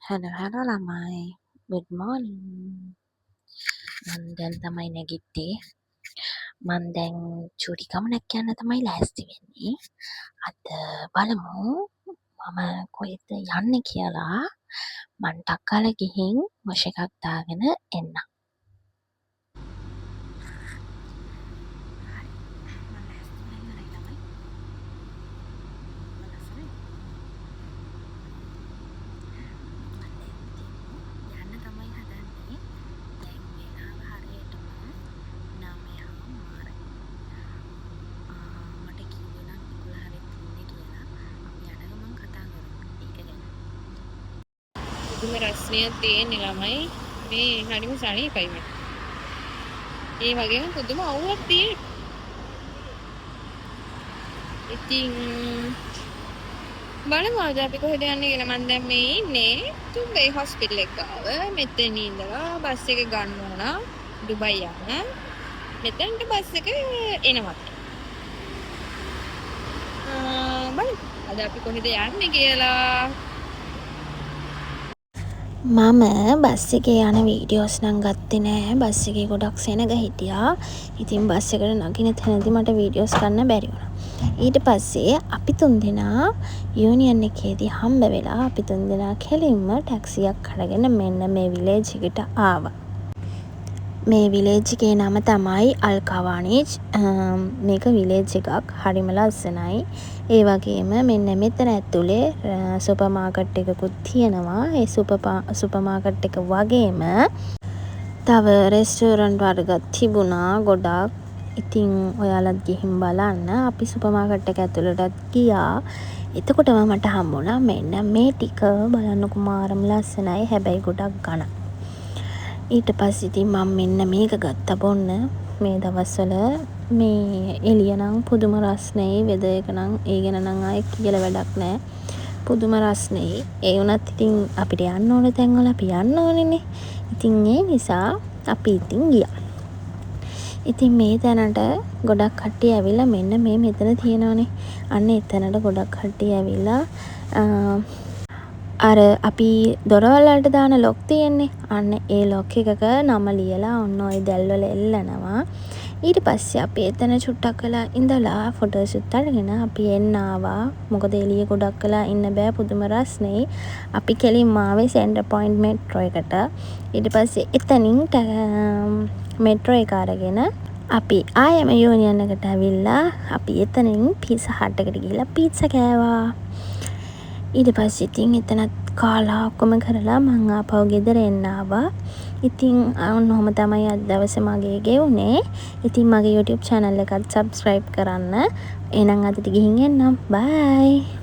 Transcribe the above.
Hello, hello ළමයි. Good morning. මම දැන් තමයි නැගිට්ටේ. මම දැන් චූටි ගමනක් යන්න තමයි ලෑස්ති වෙන්නේ. අද බලමු මම කොහෙද යන්නේ කියලා. මං ටක් ගාලා ගිහින් වොෂ් එකක් දාගෙන එන්නම්. පුදුම රස්නියක් තියෙන්නේ ළමයි. මේ හරිම සනීපයි මේ. ඒ වගේම පුදුම අවුවක් තියෙන්නේ. ඉතින් බලමු අද අපි කොහෙද යන්නේ කියලා. මම දැන් මේ ඉන්නේ තුම්බේ හොස්පිටල් එක ගාව. මෙතන ඉඳලා බස් එක ගන්න ඕන ඩුබයි යන්න. මෙතනට බස් එක එනවා. බලමු අද අපි කොහෙද යන්නේ කියලා. මම බස් එකේ යන වීඩියෝස් නම් ගත්තේ නෑ. බස් එකේ ගොඩක් සෙනග හිටියා. ඉතින් බස් එකට නගින තැනදී මට වීඩියෝස් ගන්න බැරි වුණා. ඊට පස්සේ අපි තුන්දෙනා යූනියන් එකේදී හම්බ වෙලා අපි තුන්දෙනා කෙලින්ම ටැක්සියක් අරගෙන මෙන්න මේ විලේජ් එකට ආවා. මේ විලේජ් එකේ නම තමයි අල්කවානිජ්. මේක විලේජ් එකක්. හරිම ලස්සනයි. ඒ වගේම මෙන්න මෙතන ඇතුලේ සුපර් මාකට් එකකුත් තියෙනවා. ඒ සුපර් මාකට් එක වගේම තව රෙස්ටෝරන්ට් වර්ග තිබුණා ගොඩක්. ඉතින් ඔයාලත් ගිහින් බලන්න. අපි සුපර් මාකට් එක ඇතුළටත් ගියා. එතකොටම මට හම්බුණා මෙන්න මේ ටික බලන්නකො මාරම ලස්සනයි. හැබැයි ගොඩක් ගණන්. ඊට පස්සේ ඉතින් මම මෙන්න මේක ගත්තා බොන්න. මේ දවස්වල මේ එළිය නම් පුදුම රස්නෙයි. වෙද එක නම් ඒ ගැන නම් ආයේ කියලා වැඩක් නැහැ. පුදුම රස්නෙයි. ඒ වුණත් ඉතින් අපිට යන්න ඕන තැන්වල අපි යන්න ඕනේනේ. ඉතින් ඒ නිසා අපි ඉතින් ගියා. ඉතින් මේ තැනට ගොඩක් කට්ටිය ඇවිල්ලා මෙන්න මේ මෙතන තියෙනවනේ. අන්න එතනට ගොඩක් කට්ටිය ඇවිල්ලා අර අපි දොරවල් වලට දාන ලොක් තියෙන්නේ. අන්න ඒ ලොක් එකක නම ලියලා ඔන්න ඔය දැල්වල එල්ලනවා. ඊට පස්සේ අපි එතන චුට්ටක් වෙලා ඉඳලා ෆොටෝ ෂූට් අරගෙන අපි එන්න ආවා. මොකද එළිය ගොඩක් වෙලා ඉන්න බෑ පුදුම රස්නේ. අපි කෙලින්ම ආවේ සෙන්ටර් පොයින්ට් මෙට්‍රෝ එකට. ඊට පස්සේ එතනින් මෙට්‍රෝ එක අරගෙන අපි ආයෙම යූනියන් එකට ඇවිල්ලා අපි එතනින් පීසා හට් එකට ගිහලා පීට්සා කෑවා. ඊට පස්සේ ඉතින් එතනත් කාලා ඔක්කොම කරලා මං ආපහු ගෙදර එන්න ආවා. ඉතින් ඔහොම තමයි අද දවසේ මගේ ගෙවුනේ. ඉතින් මගේ YouTube channel එකත් subscribe කරන්න. එහෙනම් අදට ගිහින් එන්නම්. bye.